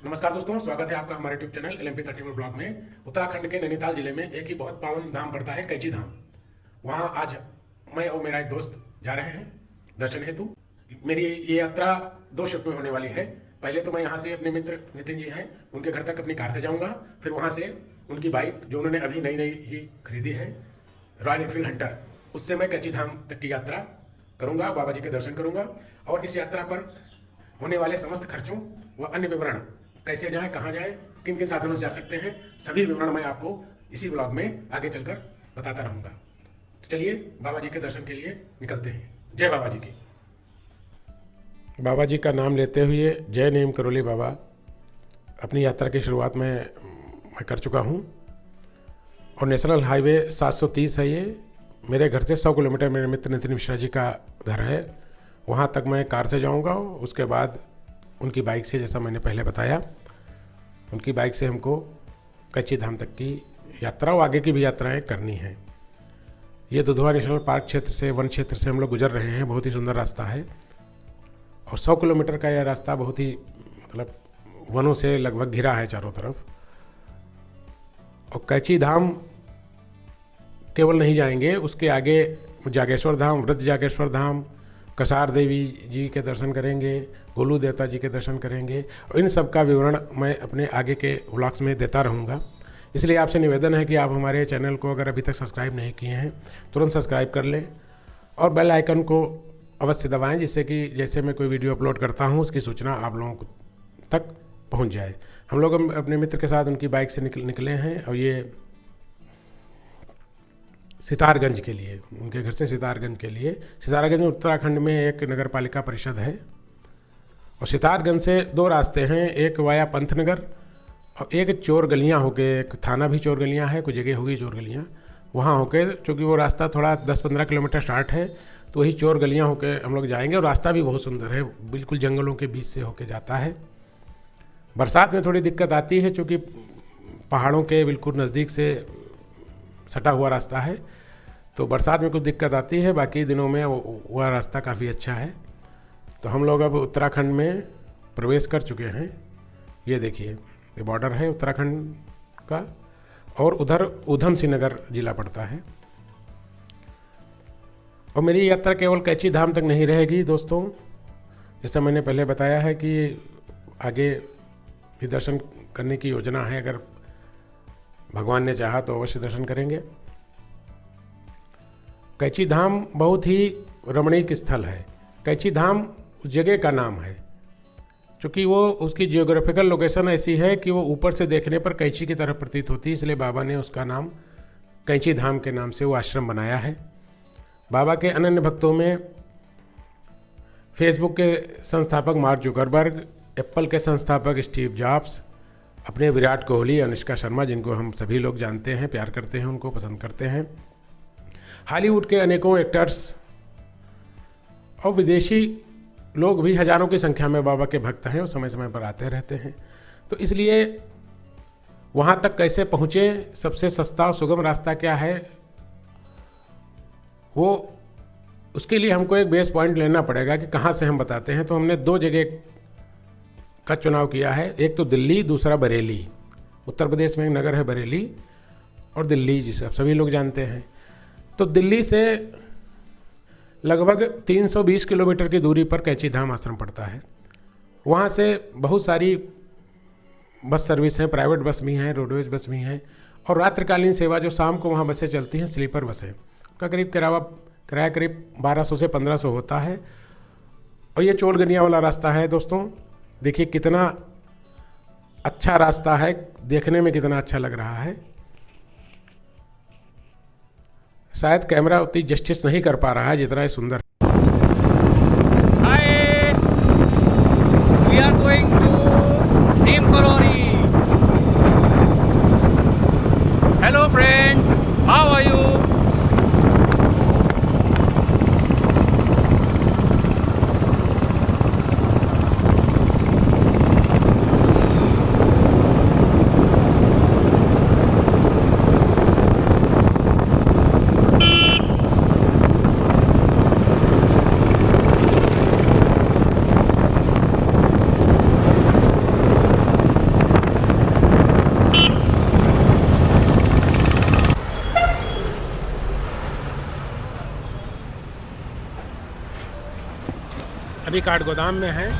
नमस्कार दोस्तों, स्वागत है आपका हमारे यूट्यूब चैनल LMP 30 ब्लॉग में। उत्तराखंड के नैनीताल जिले में एक ही बहुत पावन धाम पड़ता है, कैची धाम। वहाँ आज मैं और मेरा एक दोस्त जा रहे हैं दर्शन हेतु। मेरी ये यात्रा 2 शिफ्ट में होने वाली है। पहले तो मैं यहाँ से अपने मित्र नितिन जी हैं, उनके घर तक अपनी कार से जाऊँगा। फिर वहाँ से उनकी बाइक जो उन्होंने अभी नई नई ही खरीदी है, रॉयल एनफील्ड हंटर, उससे मैं कैची धाम तक की यात्रा करूँगा, बाबा जी के दर्शन करूँगा। और इस यात्रा पर होने वाले समस्त खर्चों व अन्य विवरण, कैसे जाएं, कहाँ जाएं, किन किन साधनों से जा सकते हैं, सभी विवरण मैं आपको इसी ब्लॉग में आगे चलकर बताता रहूँगा। तो चलिए बाबा जी के दर्शन के लिए निकलते हैं। जय बाबा जी की। बाबा जी का नाम लेते हुए जय नीम करोली बाबा। अपनी यात्रा की शुरुआत में मैं कर चुका हूँ और नेशनल हाईवे 730 है ये। मेरे घर से 100 किलोमीटर मेरे मित्र नितिन मिश्रा जी का घर है, वहाँ तक मैं कार से जाऊँगा। उसके बाद उनकी बाइक से, जैसा मैंने पहले बताया, उनकी बाइक से हमको कैची धाम तक की यात्रा और आगे की भी यात्राएं करनी है। ये दुधवा नेशनल पार्क क्षेत्र से, वन क्षेत्र से हम लोग गुजर रहे हैं। बहुत ही सुंदर रास्ता है और 100 किलोमीटर का यह रास्ता बहुत ही वनों से लगभग घिरा है चारों तरफ। और कैची धाम केवल नहीं जाएंगे, उसके आगे जागेश्वर धाम, वृद्ध जागेश्वर धाम, कसार देवी जी के दर्शन करेंगे, गोलू देवता जी के दर्शन करेंगे। और इन सब का विवरण मैं अपने आगे के व्लॉग्स में देता रहूँगा। इसलिए आपसे निवेदन है कि आप हमारे चैनल को अगर अभी तक सब्सक्राइब नहीं किए हैं तुरंत सब्सक्राइब कर लें और बेल आइकन को अवश्य दबाएं, जिससे कि जैसे मैं कोई वीडियो अपलोड करता हूँ उसकी सूचना आप लोगों तक पहुँच जाए। हम लोग अपने मित्र के साथ उनकी बाइक से निकले हैं और ये सितारगंज के लिए, उनके घर से सितारगंज के लिए। सितारगंज उत्तराखंड में एक नगर पालिका परिषद है और सितारगंज से 2 रास्ते हैं, एक वाया पंतनगर और एक चोर गलियाँ होके, एक थाना भी चोर गलियाँ है, कुछ जगह होगी चोर गलियाँ, वहाँ होके, चूँकि वो रास्ता थोड़ा 10-15 किलोमीटर स्टार्ट है तो वही चोर गलियाँ होके हम लोग जाएंगे। और रास्ता भी बहुत सुंदर है, बिल्कुल जंगलों के बीच से होके जाता है। बरसात में थोड़ी दिक्कत आती है चूँकि पहाड़ों के बिल्कुल नज़दीक से सटा हुआ रास्ता है, तो बरसात में कुछ दिक्कत आती है। बाकी दिनों में वह रास्ता काफ़ी अच्छा है। तो हम लोग अब उत्तराखंड में प्रवेश कर चुके हैं। ये देखिए, ये बॉर्डर है उत्तराखंड का और उधर ऊधम सिंह नगर जिला पड़ता है। और मेरी यात्रा केवल कैची धाम तक नहीं रहेगी दोस्तों, जैसा मैंने पहले बताया है कि आगे भी दर्शन करने की योजना है। अगर भगवान ने चाहा तो अवश्य दर्शन करेंगे। कैची धाम बहुत ही रमणीक स्थल है। कैची धाम उस जगह का नाम है क्योंकि वो, उसकी जियोग्राफिकल लोकेशन ऐसी है कि वो ऊपर से देखने पर कैची की तरह प्रतीत होती है, इसलिए बाबा ने उसका नाम कैची धाम के नाम से वो आश्रम बनाया है। बाबा के अनन्य भक्तों में फेसबुक के संस्थापक मार्क जुकरबर्ग, एप्पल के संस्थापक स्टीव जॉब्स, अपने विराट कोहली, अनुष्का शर्मा, जिनको हम सभी लोग जानते हैं, प्यार करते हैं, उनको पसंद करते हैं, हॉलीवुड के अनेकों एक्टर्स और विदेशी लोग भी हजारों की संख्या में बाबा के भक्त हैं और समय समय पर आते रहते हैं। तो इसलिए वहाँ तक कैसे पहुँचे, सबसे सस्ता और सुगम रास्ता क्या है, वो उसके लिए हमको एक बेस पॉइंट लेना पड़ेगा कि कहाँ से हम बताते हैं। तो हमने 2 जगह का चुनाव किया है, एक तो दिल्ली, दूसरा बरेली। उत्तर प्रदेश में एक नगर है बरेली और दिल्ली, जिसे आप सभी लोग जानते हैं। तो दिल्ली से लगभग 320 किलोमीटर की दूरी पर कैची धाम आश्रम पड़ता है। वहाँ से बहुत सारी बस सर्विस हैं, प्राइवेट बस भी हैं, रोडवेज बस भी हैं और रात्रिकालीन सेवा जो शाम को वहाँ बसें चलती हैं, स्लीपर बसें, उनका किराया करीब 1200 से 1500 होता है। और ये चोर गलियाँ वाला रास्ता है दोस्तों। देखिए कितना अच्छा रास्ता है, देखने में कितना अच्छा लग रहा है। शायद कैमरा उतनी जस्टिस नहीं कर पा रहा है जितना ये सुंदर। Hi, we are going to Neem Karori. Hello friends, how are you? अभी काठगोदाम में हैं,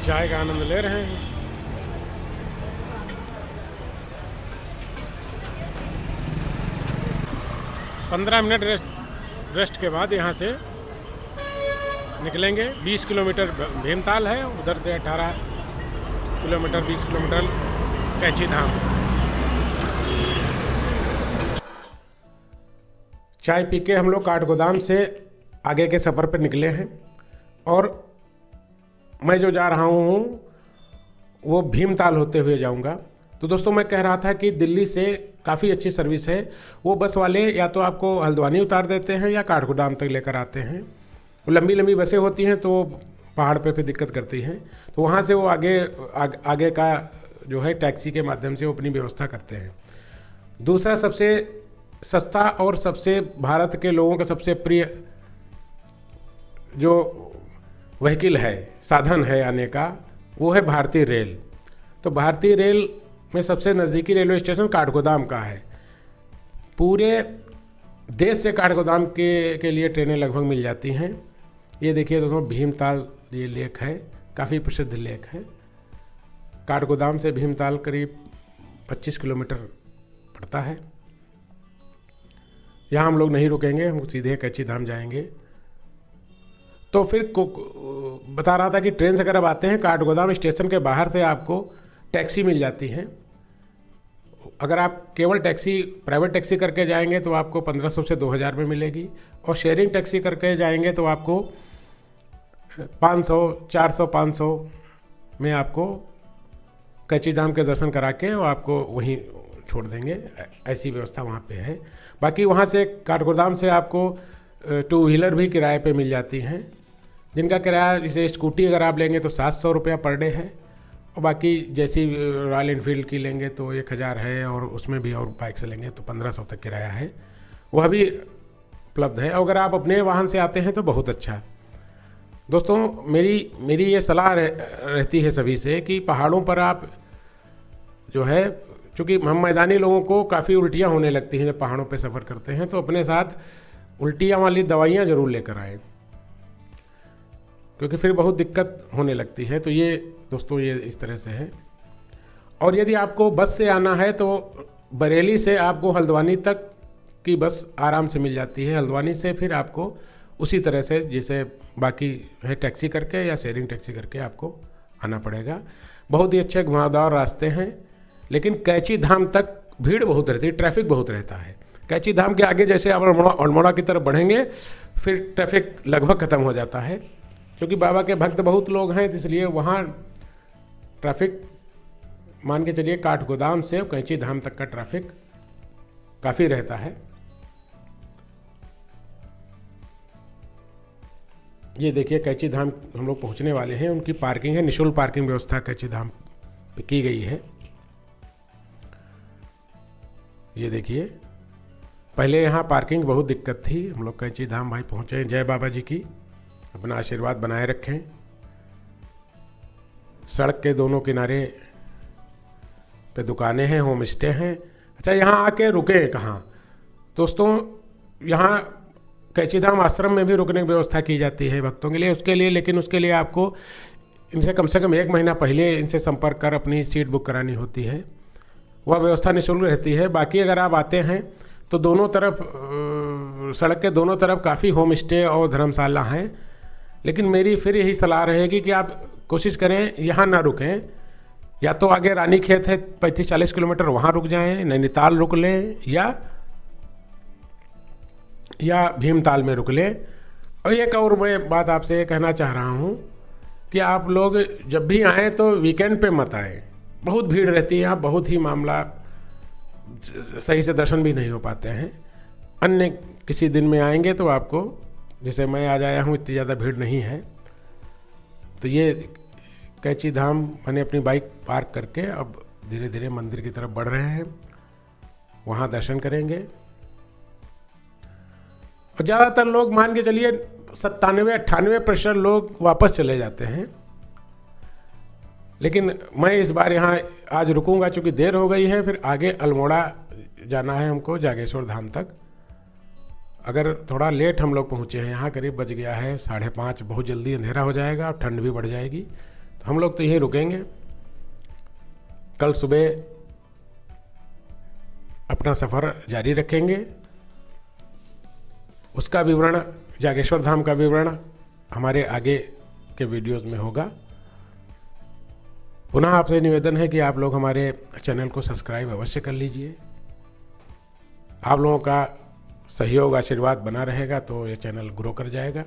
चाय का आनंद ले रहे हैं। पंद्रह मिनट रेस्ट के बाद यहाँ से निकलेंगे। 20 किलोमीटर भीमताल है, उधर से 18 किलोमीटर 20 किलोमीटर कैची धाम। चाय पी के हम लोग काठगोदाम से आगे के सफ़र पर निकले हैं और मैं जो जा रहा हूँ वो भीमताल होते हुए जाऊँगा। तो दोस्तों मैं कह रहा था कि दिल्ली से काफ़ी अच्छी सर्विस है। वो बस वाले या तो आपको हल्द्वानी उतार देते हैं या काठगोदाम तक लेकर आते हैं। वो लंबी लंबी बसें होती हैं तो पहाड़ पे फिर दिक्कत करती हैं, तो वहाँ से वो आगे का जो है टैक्सी के माध्यम से वो अपनी व्यवस्था करते हैं। दूसरा सबसे सस्ता और सबसे भारत के लोगों का सबसे प्रिय जो व्हीकल है, साधन है आने का, वो है भारतीय रेल। तो भारतीय रेल में सबसे नज़दीकी रेलवे स्टेशन काठगोदाम का है। पूरे देश से काठगोदाम के लिए ट्रेनें लगभग मिल जाती हैं। ये देखिए दोस्तों, भीमताल ये लेक है, काफ़ी प्रसिद्ध लेक है। काठगोदाम से भीमताल करीब 25 किलोमीटर पड़ता है। यहाँ हम लोग नहीं रुकेंगे, हम सीधे कैची धाम जाएंगे। तो फिर बता रहा था कि ट्रेन से अगर आप आते हैं काठगोदाम स्टेशन के बाहर से आपको टैक्सी मिल जाती है। अगर आप केवल टैक्सी प्राइवेट टैक्सी करके जाएंगे तो आपको 1500 से 2000 में मिलेगी, और शेयरिंग टैक्सी करके जाएंगे तो आपको 500, 400, 500 में आपको कैची धाम के दर्शन करा के वो आपको वहीं छोड़ देंगे। ऐसी व्यवस्था वहाँ पे है। बाकी वहाँ से काठगोदाम से आपको 2 व्हीलर भी किराए पे मिल जाती हैं, जिनका किराया, जैसे स्कूटी अगर आप लेंगे तो 700 रुपया पर डे है, और बाकी जैसी रॉयल एनफील्ड की लेंगे तो 1000 है, और उसमें भी और बाइक से लेंगे तो 1500 तक किराया है, वह भी उपलब्ध है। और अगर आप अपने वाहन से आते हैं तो बहुत अच्छा। दोस्तों मेरी ये सलाह रहती है सभी से कि पहाड़ों पर आप जो है, चूँकि हम मैदानी लोगों को काफ़ी उल्टियाँ होने लगती हैं जब पहाड़ों पे सफ़र करते हैं, तो अपने साथ उल्टियाँ वाली दवाइयाँ ज़रूर लेकर आए, क्योंकि फिर बहुत दिक्कत होने लगती है। तो ये दोस्तों ये इस तरह से है। और यदि आपको बस से आना है तो बरेली से आपको हल्द्वानी तक की बस आराम से मिल जाती है। हल्द्वानी से फिर आपको उसी तरह से जैसे बाकी है टैक्सी करके या शेयरिंग टैक्सी करके आपको आना पड़ेगा। बहुत ही अच्छे घुमावदार रास्ते हैं, लेकिन कैची धाम तक भीड़ बहुत रहती है, ट्रैफिक बहुत रहता है। कैची धाम के आगे जैसे आप अल्मोड़ा की तरफ बढ़ेंगे फिर ट्रैफिक लगभग ख़त्म हो जाता है, क्योंकि बाबा के भक्त बहुत लोग हैं, तो इसलिए वहाँ ट्रैफिक मान के चलिए काठगोदाम से कैची धाम तक का ट्रैफिक काफ़ी रहता है। ये देखिए कैची धाम हम लोग पहुँचने वाले हैं। उनकी पार्किंग है, निःशुल्क पार्किंग व्यवस्था कैची धाम पे की गई है। ये देखिए, पहले यहाँ पार्किंग बहुत दिक्कत थी। हम लोग कैची धाम भाई पहुँचे। जय बाबा जी की, अपना आशीर्वाद बनाए रखें। सड़क के दोनों किनारे पे दुकानें हैं, होम स्टे हैं। अच्छा, यहाँ आके रुके कहाँ दोस्तों? यहाँ कैची धाम आश्रम में भी रुकने की व्यवस्था की जाती है भक्तों के लिए। लेकिन उसके लिए आपको इनसे कम से कम 1 महीना पहले इनसे संपर्क कर अपनी सीट बुक करानी होती है। वह व्यवस्था निःशुल्क रहती है। बाकी अगर आप आते हैं तो दोनों तरफ सड़क के दोनों तरफ काफ़ी होम स्टे और धर्मशाला हैं, लेकिन मेरी फिर यही सलाह रहेगी कि आप कोशिश करें यहाँ ना रुकें। या तो आगे रानी खेत है 35-40 किलोमीटर, वहाँ रुक जाएं, नैनीताल रुक लें या भीमताल में रुक लें। और एक और मैं बात आपसे कहना चाह रहा हूँ कि आप लोग जब भी आएँ तो वीकेंड पे मत आएँ। बहुत भीड़ रहती है यहाँ, बहुत ही मामला, सही से दर्शन भी नहीं हो पाते हैं। अन्य किसी दिन में आएंगे तो आपको, जैसे मैं आज आया हूँ, इतनी ज़्यादा भीड़ नहीं है। तो ये कैची धाम मैंने अपनी बाइक पार्क करके अब धीरे धीरे मंदिर की तरफ बढ़ रहे हैं, वहाँ दर्शन करेंगे। और ज़्यादातर लोग मान के चलिए 97-98% लोग वापस चले जाते हैं। लेकिन मैं इस बार यहाँ आज रुकूंगा, चूँकि देर हो गई है। फिर आगे अल्मोड़ा जाना है हमको, जागेश्वर धाम तक। अगर थोड़ा लेट हम लोग पहुँचे हैं यहाँ, करीब बज गया है 5:30, बहुत जल्दी अंधेरा हो जाएगा और ठंड भी बढ़ जाएगी, तो हम लोग तो यहीं रुकेंगे। कल सुबह अपना सफ़र जारी रखेंगे। उसका विवरण, जागेश्वर धाम का विवरण हमारे आगे के वीडियोस में होगा। पुनः आपसे निवेदन है कि आप लोग हमारे चैनल को सब्सक्राइब अवश्य कर लीजिए। आप लोगों का सहयोग आशीर्वाद बना रहेगा तो ये चैनल ग्रो कर जाएगा।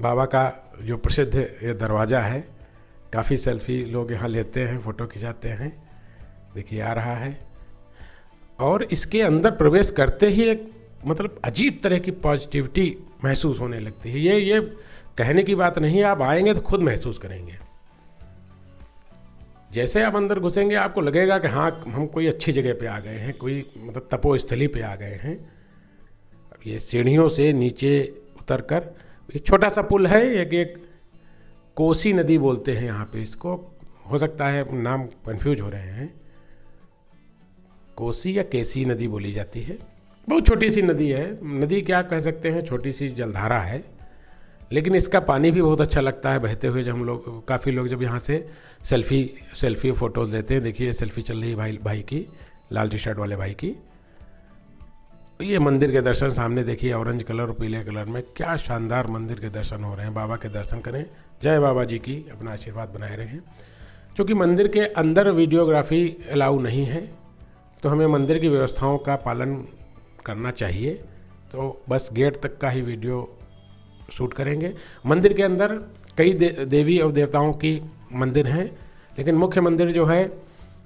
बाबा का जो प्रसिद्ध ये दरवाज़ा है, काफ़ी सेल्फी लोग यहाँ लेते हैं, फ़ोटो खिंचाते हैं, देखिए आ रहा है। और इसके अंदर प्रवेश करते ही एक मतलब अजीब तरह की पॉजिटिविटी महसूस होने लगती है। ये कहने की बात नहीं है, आप आएंगे तो खुद महसूस करेंगे। जैसे आप अंदर घुसेंगे आपको लगेगा कि हाँ, हम कोई अच्छी जगह पे आ गए हैं, कोई मतलब तपोस्थली पे आ गए हैं। ये सीढ़ियों से नीचे उतरकर, ये छोटा सा पुल है, एक कोसी नदी बोलते हैं यहाँ पे इसको, हो सकता है नाम कंफ्यूज हो रहे हैं। कोसी या केसी नदी बोली जाती है, बहुत छोटी सी नदी है। नदी क्या कह सकते हैं, छोटी सी जलधारा है, लेकिन इसका पानी भी बहुत अच्छा लगता है बहते हुए। जब हम लोग, काफ़ी लोग जब यहाँ से सेल्फी फ़ोटोज़ लेते हैं, देखिए सेल्फी चल रही है भाई की, लाल टी शर्ट वाले भाई की। ये मंदिर के दर्शन सामने देखिए, ऑरेंज कलर और पीले कलर में क्या शानदार मंदिर के दर्शन हो रहे हैं। बाबा के दर्शन करें, जय बाबा जी की, अपना आशीर्वाद बनाए रहें। क्योंकि मंदिर के अंदर वीडियोग्राफी अलाउ नहीं है, तो हमें मंदिर की व्यवस्थाओं का पालन करना चाहिए। तो बस गेट तक का ही वीडियो शूट करेंगे। मंदिर के अंदर कई देवी और देवताओं की मंदिर हैं, लेकिन मुख्य मंदिर जो है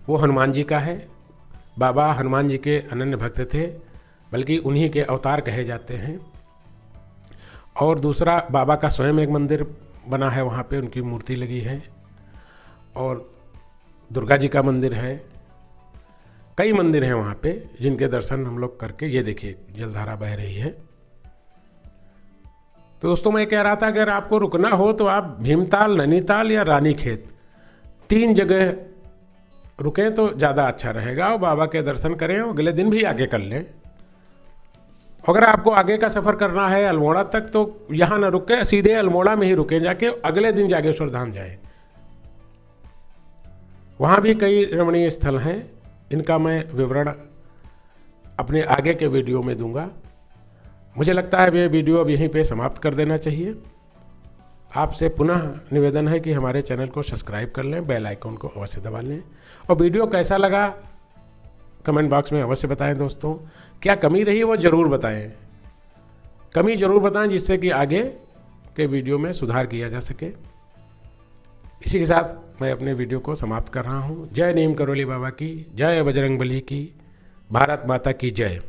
वो हनुमान जी का है। बाबा हनुमान जी के अनन्य भक्त थे, बल्कि उन्हीं के अवतार कहे जाते हैं। और दूसरा, बाबा का स्वयं एक मंदिर बना है, वहाँ पे उनकी मूर्ति लगी है। और दुर्गा जी का मंदिर है, कई मंदिर हैं वहाँ पे जिनके दर्शन हम लोग करके, ये देखिए जलधारा बह रही है। तो दोस्तों मैं कह रहा था, अगर आपको रुकना हो तो आप भीमताल, नैनीताल या रानीखेत, 3 जगह रुकें तो ज़्यादा अच्छा रहेगा और बाबा के दर्शन करें और अगले दिन भी आगे कर लें। अगर आपको आगे का सफ़र करना है अल्मोड़ा तक, तो यहाँ ना रुकें, सीधे अल्मोड़ा में ही रुकें जाके, अगले दिन जागेश्वर धाम जाएं। वहाँ भी कई रमणीय स्थल हैं, इनका मैं विवरण अपने आगे के वीडियो में दूंगा। मुझे लगता है ये वीडियो अब यहीं पे समाप्त कर देना चाहिए। आपसे पुनः निवेदन है कि हमारे चैनल को सब्सक्राइब कर लें, बेल आइकन को अवश्य दबा लें, और वीडियो कैसा लगा कमेंट बॉक्स में अवश्य बताएं। दोस्तों, क्या कमी रही वो ज़रूर बताएं, कमी ज़रूर बताएं, जिससे कि आगे के वीडियो में सुधार किया जा सके। इसी के साथ मैं अपने वीडियो को समाप्त कर रहा हूँ। जय नीम करोली बाबा की, जय बजरंगबली की, भारत माता की जय।